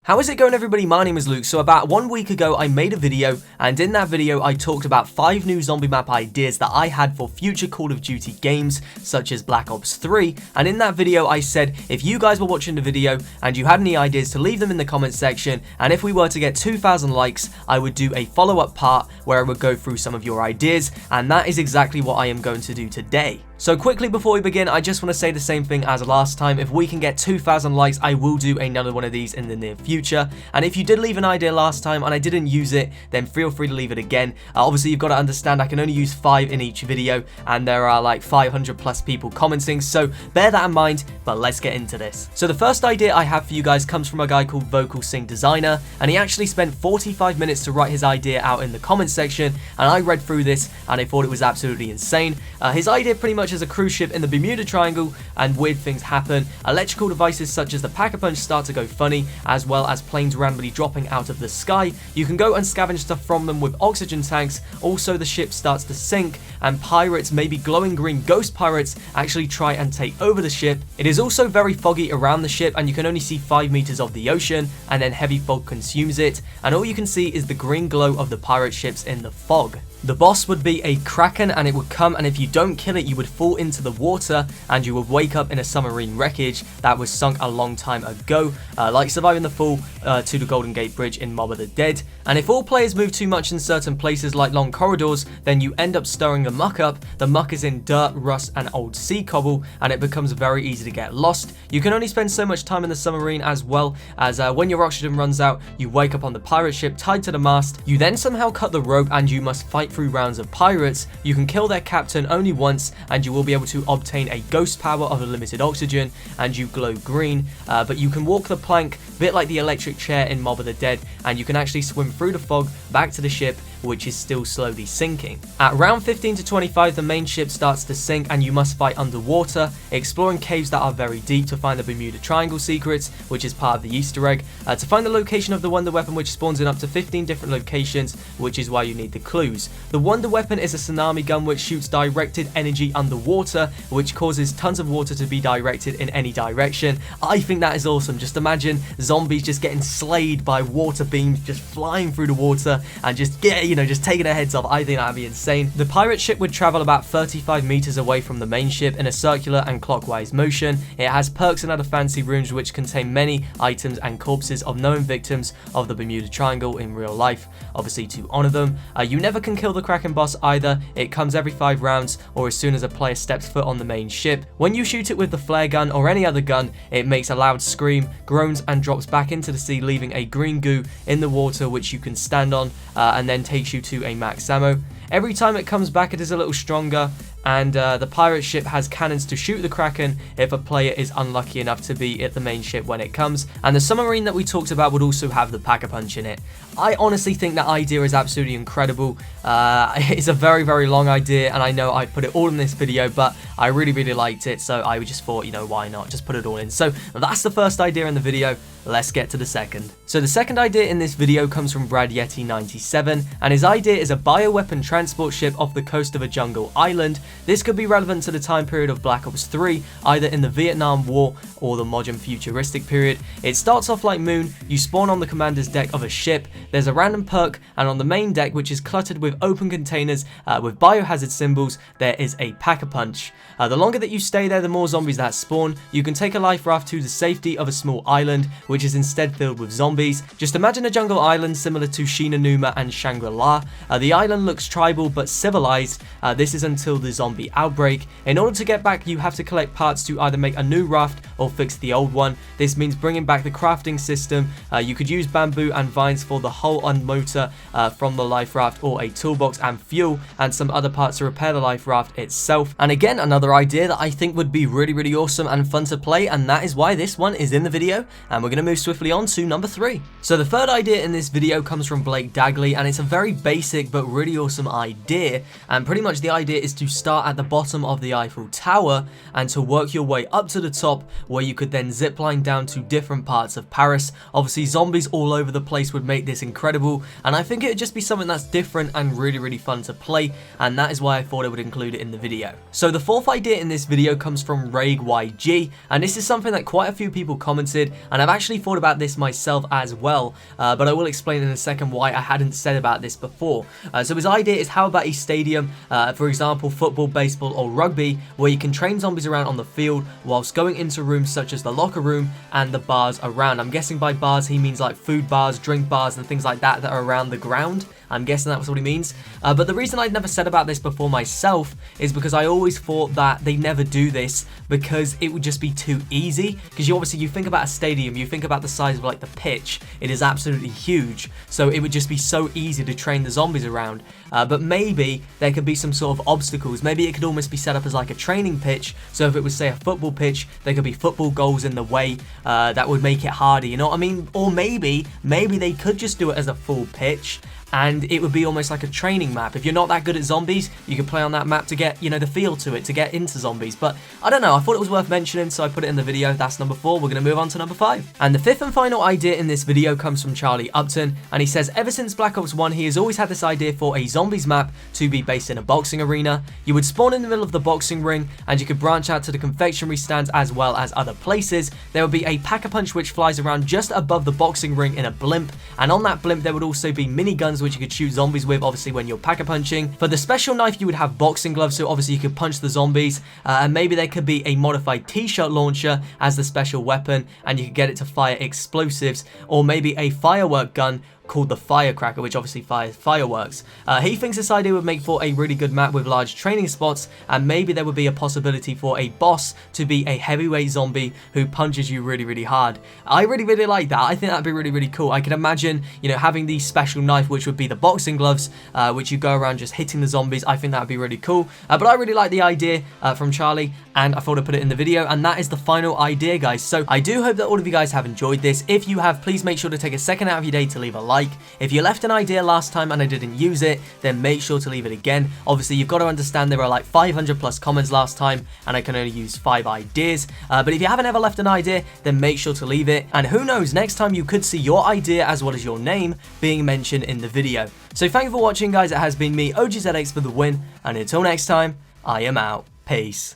How is it going, everybody? My name is Luke. So about 1 week ago I made a video, and in that video I talked about 5 new zombie map ideas that I had for future Call of Duty games such as Black Ops 3, and in that video I said if you guys were watching the video and you had any ideas to leave them in the comment section, and if we were to get 2,000 likes I would do a follow-up part where I would go through some of your ideas, and that is exactly what I am going to do today. So quickly before we begin, I just want to say the same thing as last time. If we can get 2,000 likes, I will do another one of these in the near future. And if you did leave an idea last time and I didn't use it, then feel free to leave it again. Obviously, you've got to understand I can only use 5 in each video, and there are like 500 plus people commenting, so bear that in mind, but let's get into this. So the first idea I have for you guys comes from a guy called Vocal Sync Designer, and he actually spent 45 minutes to write his idea out in the comment section, and I read through this and I thought it was absolutely insane. His idea pretty much is a cruise ship in the Bermuda Triangle, and weird things happen. Electrical devices such as the Pack-a-Punch start to go funny, as well as planes randomly dropping out of the sky. You can go and scavenge stuff from them with oxygen tanks. Also, the ship starts to sink, and pirates, maybe glowing green ghost pirates, actually try and take over the ship. It is also very foggy around the ship, and you can only see 5 meters of the ocean, and then heavy fog consumes it, and all you can see is the green glow of the pirate ships in the fog. The boss would be a kraken, and it would come, and if you don't kill it you would fall into the water and you would wake up in a submarine wreckage that was sunk a long time ago, like surviving the fall to the Golden Gate Bridge in Mob of the Dead. And if all players move too much in certain places like long corridors, then you end up stirring the muck up. The muck is in dirt, rust and old sea cobble, and it becomes very easy to get lost. You can only spend so much time in the submarine, as well as when your oxygen runs out you wake up on the pirate ship tied to the mast. You then somehow cut the rope and you must fight through rounds of pirates. You can kill their captain only once, and you will be able to obtain a ghost power of a limited oxygen, and you glow green, but you can walk the plank a bit like the electric chair in Mob of the Dead, and you can actually swim through the fog back to the ship, which is still slowly sinking. At round 15 to 25 the main ship starts to sink, and you must fight underwater, exploring caves that are very deep to find the Bermuda Triangle secrets, which is part of the Easter egg, to find the location of the wonder weapon, which spawns in up to 15 different locations, which is why you need the clues. The wonder weapon is a tsunami gun which shoots directed energy underwater, which causes tons of water to be directed in any direction. I think that is awesome. Just imagine zombies just getting slayed by water beams just flying through the water and just just taking their heads off. I think that'd be insane. The pirate ship would travel about 35 meters away from the main ship in a circular and clockwise motion. It has perks and other fancy rooms which contain many items and corpses of known victims of the Bermuda Triangle in real life, obviously to honor them. You never can kill the Kraken boss either. It comes every 5 rounds or as soon as a player steps foot on the main ship. When you shoot it with the flare gun or any other gun, it makes a loud scream, groans and drops back into the sea, leaving a green goo in the water which you can stand on, and then takes you to a max ammo. Every time it comes back it is a little stronger, and the pirate ship has cannons to shoot the Kraken if a player is unlucky enough to be at the main ship when it comes. And the submarine that we talked about would also have the Pack-a-Punch in it. I honestly think that idea is absolutely incredible. It's a very, very long idea, and I know I put it all in this video, but I really, really liked it, so I just thought, why not? Just put it all in. So that's the first idea in the video. Let's get to the second. So the second idea in this video comes from Brad Yeti 97, and his idea is a bioweapon transport ship off the coast of a jungle island. This could be relevant to the time period of Black Ops 3, either in the Vietnam War or the modern futuristic period. It starts off like Moon. You spawn on the commander's deck of a ship. There's a random perk, and on the main deck, which is cluttered with open containers with biohazard symbols, there is a Pack-a-Punch. The longer that you stay there, the more zombies that spawn. You can take a life raft to the safety of a small island, which is instead filled with zombies. Just imagine a jungle island similar to Shinanuma and Shangri-La. The island looks tribal but civilized. This is until the zombie outbreak. In order to get back, you have to collect parts to either make a new raft or fix the old one. This means bringing back the crafting system. You could use bamboo and vines for the hull and motor from the life raft, or a toolbox and fuel and some other parts to repair the life raft itself. And again, another idea that I think would be really, really awesome and fun to play, and that is why this one is in the video, and we're going to move swiftly on to number 3. So the third idea in this video comes from Blake Dagley, and it's a very basic but really awesome idea, and pretty much the idea is to start at the bottom of the Eiffel Tower and to work your way up to the top, where you could then zipline down to different parts of Paris. Obviously zombies all over the place would make this incredible, and I think it would just be something that's different and really fun to play, and that is why I thought I would include it in the video. So the fourth idea in this video comes from RaigYG, and this is something that quite a few people commented, and I've actually thought about this myself as well, but I will explain in a second why I hadn't said about this before. So his idea is, how about a stadium, for example football, baseball or rugby, where you can train zombies around on the field whilst going into rooms such as the locker room and the bars around. I'm guessing by bars he means like food bars, drink bars and things like that are around the ground. I'm guessing that's what he means. But the reason I'd never said about this before myself is because I always thought that they never do this because it would just be too easy. Because you think about a stadium, you think about the size of like the pitch, it is absolutely huge. So it would just be so easy to train the zombies around. But maybe there could be some sort of obstacles. Maybe it could almost be set up as like a training pitch. So if it was say a football pitch, there could be football goals in the way that would make it harder, you know what I mean? Or maybe they could just do it as a full pitch, and it would be almost like a training map. If you're not that good at zombies, you could play on that map to get, you know, the feel to it, to get into zombies. But I don't know, I thought it was worth mentioning, so I put it in the video. That's number 4. We're going to move on to number 5. And the fifth and final idea in this video comes from Charlie Upton, and he says, ever since Black Ops 1, he has always had this idea for a zombies map to be based in a boxing arena. You would spawn in the middle of the boxing ring, and you could branch out to the confectionery stands as well as other places. There would be a pack-a-punch which flies around just above the boxing ring in a blimp, and on that blimp there would also be miniguns which you could shoot zombies with, obviously when you're pack-a-punching. For the special knife you would have boxing gloves, so obviously you could punch the zombies, and maybe there could be a modified t-shirt launcher as the special weapon, and you could get it to fire explosives, or maybe a firework gun called the Firecracker, which obviously fires fireworks. He thinks this idea would make for a really good map with large training spots, and maybe there would be a possibility for a boss to be a heavyweight zombie who punches you really hard. I really like that. I think that'd be really cool. I can imagine, you know, having the special knife, which would be the boxing gloves, which you go around just hitting the zombies. I think that would be really cool. But I really like the idea from Charlie, and I thought I'd put it in the video, and that is the final idea, guys. So I do hope that all of you guys have enjoyed this. If you have, please make sure to take a second out of your day to leave a like. If you left an idea last time and I didn't use it, then make sure to leave it again. Obviously, you've got to understand there were like 500 plus comments last time, and I can only use 5 ideas. But if you haven't ever left an idea, then make sure to leave it. And who knows, next time you could see your idea as well as your name being mentioned in the video. So thank you for watching, guys. It has been me, OGZX, for the win. And until next time, I am out. Peace.